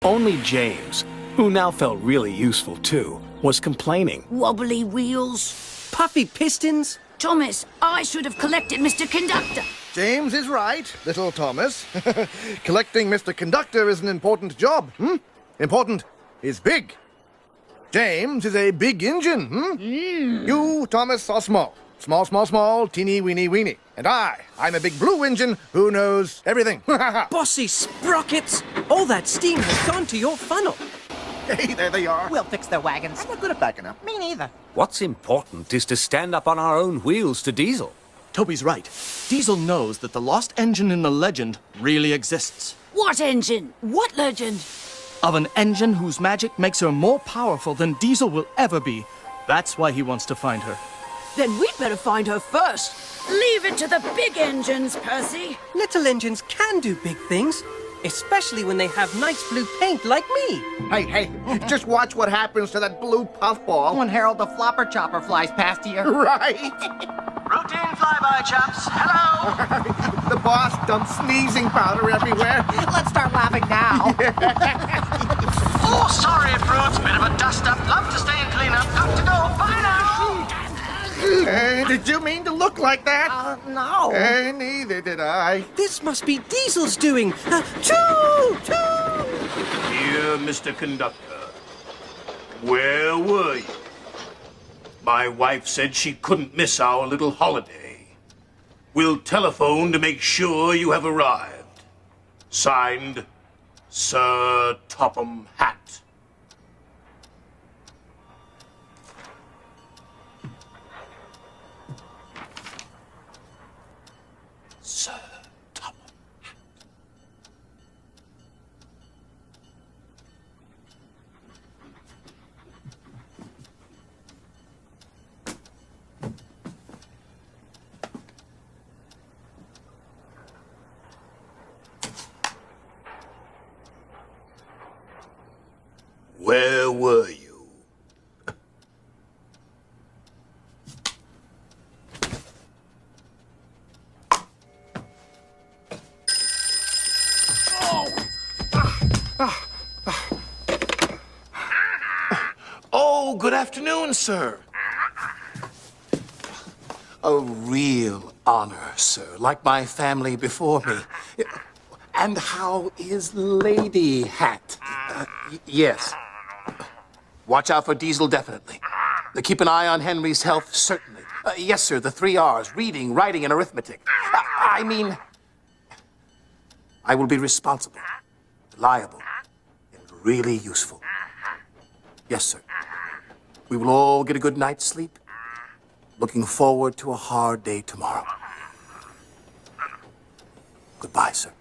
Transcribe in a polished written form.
Only James, who now felt really useful too, was complaining. Wobbly wheels. Puffy pistons. Thomas, I should have collected Mr. Conductor. James is right, little Thomas. Collecting Mr. Conductor is an important job, Important is big. James is a big engine, You, Thomas, are small. Small, small, small, teeny, weeny, weeny. And I'm a big blue engine who knows everything. Bossy sprockets. All that steam has gone to your funnel. Hey, there they are. We'll fix their wagons. I'm not good at backing up. Me neither. What's important is to stand up on our own wheels to Diesel. Toby's right. Diesel knows that the lost engine in the legend really exists. What engine? What legend? Of an engine whose magic makes her more powerful than Diesel will ever be. That's why he wants to find her. Then we'd better find her first. Leave it to the big engines, Percy. Little engines can do big things, especially when they have nice blue paint like me. Hey, just watch what happens to that blue puffball. When Harold the Flopper Chopper flies past here. Right. Routine flyby, chaps. Hello! The boss dumps sneezing powder everywhere. Let's start laughing now. Oh, sorry, Fruits. Bit of a dust-up. Love to stay and clean up. Got to go. Bye now! Did you mean to look like that? No. Neither did I. This must be Diesel's doing. Choo! Choo! Dear Mr. Conductor, where were you? My wife said she couldn't miss our little holiday. We'll telephone to make sure you have arrived. Signed, Sir Topham Hatt. Sir Topham Hatt. Where were you? Oh, good afternoon, sir. A real honor, sir, like my family before me. And how is Lady Hatt? Yes. Watch out for Diesel, definitely. Keep an eye on Henry's health, certainly. Yes, sir, the 3 R's, reading, writing, and arithmetic. I mean, I will be responsible, reliable, and really useful. Yes, sir. We will all get a good night's sleep. Looking forward to a hard day tomorrow. Goodbye, sir.